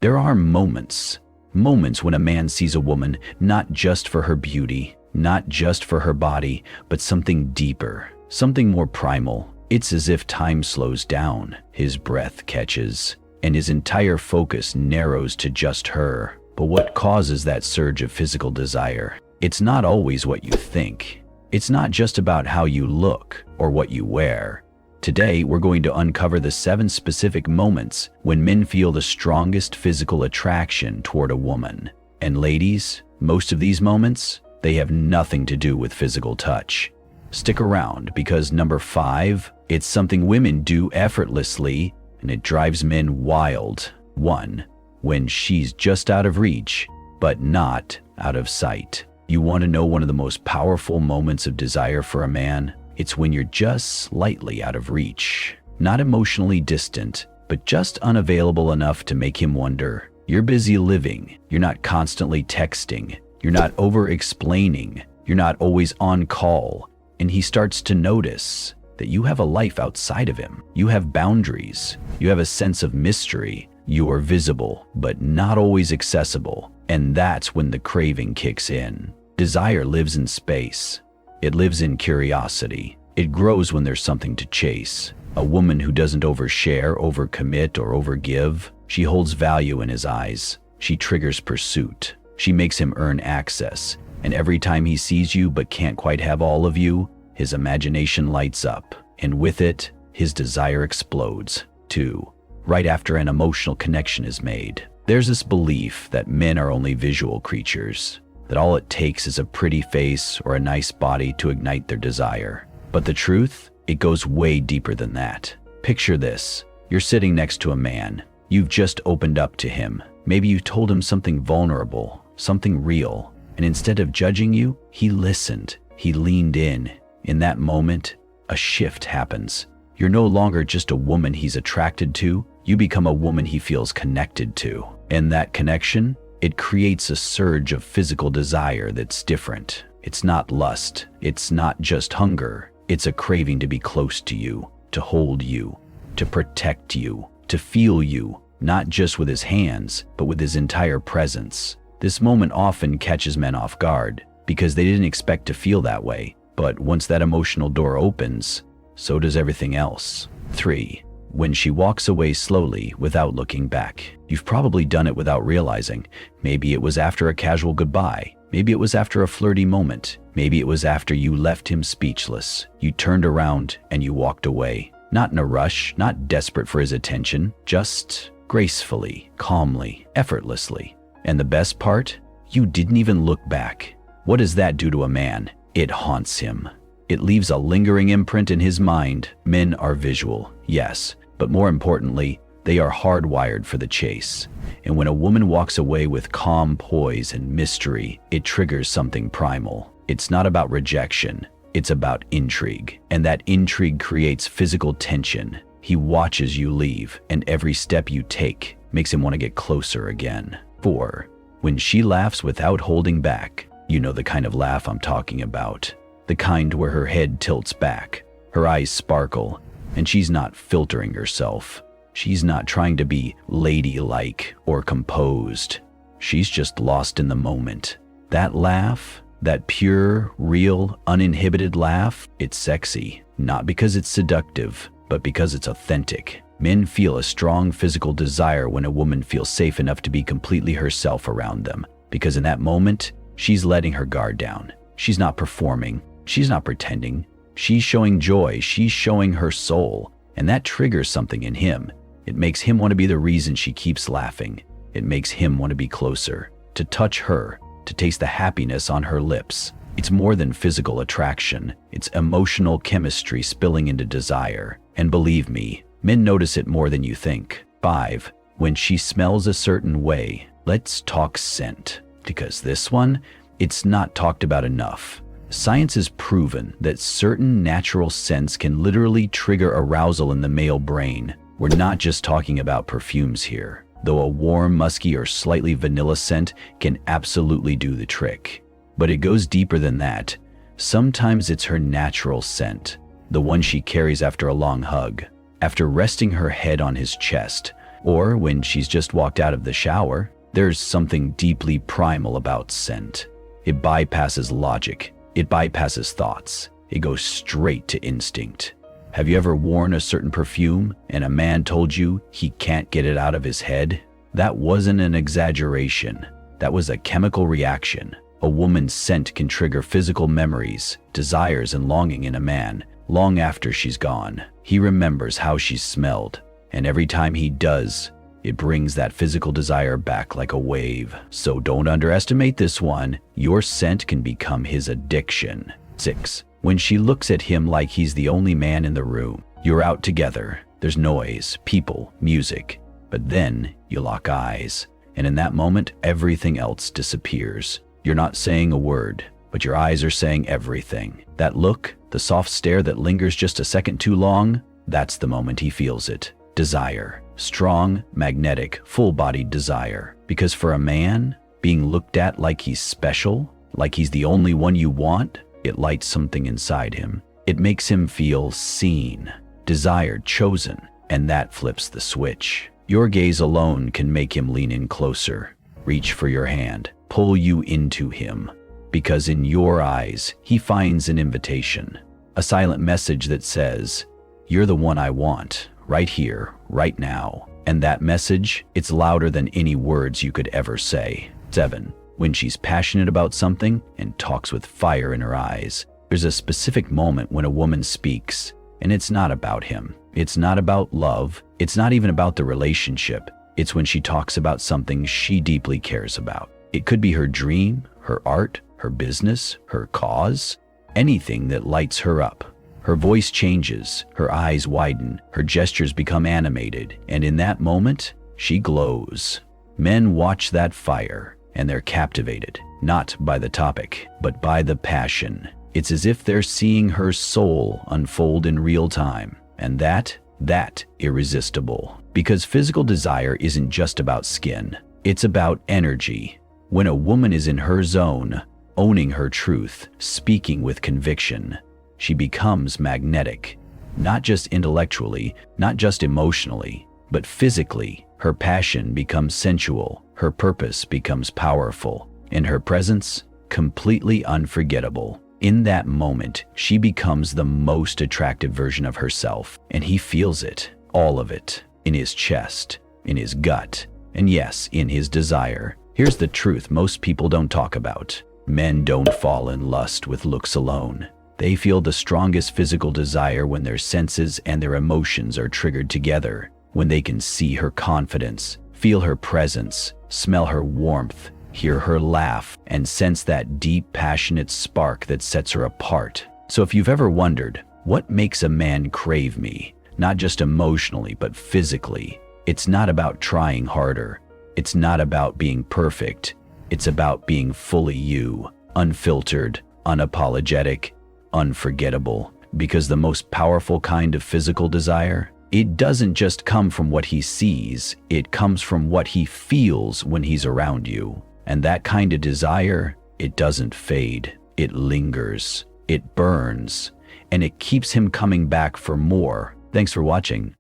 There are moments when a man sees a woman not just for her beauty, not just for her body, but something deeper, something more primal. It's as if time slows down, his breath catches, and his entire focus narrows to just her. But what causes that surge of physical desire? It's not always what you think. It's not just about how you look or what you wear. Today, we're going to uncover the 7 specific moments when men feel the strongest physical attraction toward a woman. And ladies, most of these moments, they have nothing to do with physical touch. Stick around because number 5, it's something women do effortlessly and it drives men wild. 1. When she's just out of reach, but not out of sight. You want to know one of the most powerful moments of desire for a man? It's when you're just slightly out of reach. Not emotionally distant, but just unavailable enough to make him wonder. You're busy living, you're not constantly texting, you're not over-explaining, you're not always on call, and he starts to notice that you have a life outside of him. You have boundaries, you have a sense of mystery, you are visible, but not always accessible, and that's when the craving kicks in. Desire lives in space. It lives in curiosity. It grows when there's something to chase. A woman who doesn't overshare, overcommit, or overgive, she holds value in his eyes. She triggers pursuit. She makes him earn access. And every time he sees you but can't quite have all of you, his imagination lights up. And with it, his desire explodes. 2. Right after an emotional connection is made. There's this belief that men are only visual creatures, that all it takes is a pretty face or a nice body to ignite their desire. But the truth? It goes way deeper than that. Picture this. You're sitting next to a man. You've just opened up to him. Maybe you told him something vulnerable, something real. And instead of judging you, he listened. He leaned in. In that moment, a shift happens. You're no longer just a woman he's attracted to. You become a woman he feels connected to. And that connection, it creates a surge of physical desire that's different. It's not lust. It's not just hunger. It's a craving to be close to you, to hold you, to protect you, to feel you, not just with his hands, but with his entire presence. This moment often catches men off guard because they didn't expect to feel that way. But once that emotional door opens, so does everything else. 3. When she walks away slowly without looking back. You've probably done it without realizing. Maybe it was after a casual goodbye. Maybe it was after a flirty moment. Maybe it was after you left him speechless. You turned around and you walked away. Not in a rush, not desperate for his attention, just gracefully, calmly, effortlessly. And the best part? You didn't even look back. What does that do to a man? It haunts him. It leaves a lingering imprint in his mind. Men are visual, yes, but more importantly, they are hardwired for the chase. And when a woman walks away with calm poise and mystery, it triggers something primal. It's not about rejection, it's about intrigue. And that intrigue creates physical tension. He watches you leave, and every step you take makes him want to get closer again. 4. When she laughs without holding back. You know the kind of laugh I'm talking about. The kind where her head tilts back, her eyes sparkle, and she's not filtering herself. She's not trying to be ladylike or composed. She's just lost in the moment. That laugh, that pure, real, uninhibited laugh, it's sexy. Not because it's seductive, but because it's authentic. Men feel a strong physical desire when a woman feels safe enough to be completely herself around them. Because in that moment, she's letting her guard down. She's not performing. She's not pretending. She's showing joy. She's showing her soul. And that triggers something in him. It makes him want to be the reason she keeps laughing. It makes him want to be closer, to touch her, to taste the happiness on her lips. It's more than physical attraction. It's emotional chemistry spilling into desire. And believe me, men notice it more than you think. 5. When she smells a certain way. Let's talk scent. Because this one, it's not talked about enough. Science has proven that certain natural scents can literally trigger arousal in the male brain. We're not just talking about perfumes here, though a warm, musky, or slightly vanilla scent can absolutely do the trick. But it goes deeper than that. Sometimes it's her natural scent, the one she carries after a long hug, after resting her head on his chest, Or when she's just walked out of the shower, there's something deeply primal about scent. It bypasses logic. It bypasses thoughts. It goes straight to instinct. Have you ever worn a certain perfume and a man told you he can't get it out of his head? That wasn't an exaggeration. That was a chemical reaction. A woman's scent can trigger physical memories, desires, and longing in a man long after she's gone. He remembers how she smelled, and every time he does, it brings that physical desire back like a wave. So don't underestimate this one. Your scent can become his addiction. 6. When she looks at him like he's the only man in the room. You're out together. There's noise, people, music. But then you lock eyes. And in that moment, everything else disappears. You're not saying a word, but your eyes are saying everything. That look, the soft stare that lingers just a second too long, that's the moment he feels it. Desire. Strong, magnetic, full-bodied desire. Because for a man, being looked at like he's special, like he's the only one you want, it lights something inside him. It makes him feel seen, desired, chosen, and that flips the switch. Your gaze alone can make him lean in closer, reach for your hand, pull you into him. Because in your eyes, he finds an invitation, a silent message that says, "You're the one I want, right here, right now." And that message, it's louder than any words you could ever say. 7. When she's passionate about something and talks with fire in her eyes. There's a specific moment when a woman speaks, and it's not about him. It's not about love. It's not even about the relationship. It's when she talks about something she deeply cares about. It could be her dream, her art, her business, her cause, anything that lights her up. Her voice changes, her eyes widen, her gestures become animated, and in that moment, she glows. Men watch that fire, and they're captivated, not by the topic, but by the passion. It's as if they're seeing her soul unfold in real time, and that irresistible. Because physical desire isn't just about skin, it's about energy. When a woman is in her zone, owning her truth, speaking with conviction, she becomes magnetic, not just intellectually, not just emotionally, but physically. Her passion becomes sensual, her purpose becomes powerful, and her presence completely unforgettable. In that moment, she becomes the most attractive version of herself, and he feels it, all of it, in his chest, in his gut, and yes, in his desire. Here's the truth most people don't talk about. Men don't fall in lust with looks alone. They feel the strongest physical desire when their senses and their emotions are triggered together, when they can see her confidence, feel her presence, smell her warmth, hear her laugh, and sense that deep, passionate spark that sets her apart. So if you've ever wondered, what makes a man crave me? Not just emotionally, but physically. It's not about trying harder. It's not about being perfect. It's about being fully you, unfiltered, unapologetic, unforgettable. Because the most powerful kind of physical desire, it doesn't just come from what he sees, it comes from what he feels when he's around you. And that kind of desire, it doesn't fade, it lingers, it burns, and it keeps him coming back for more. Thanks for watching.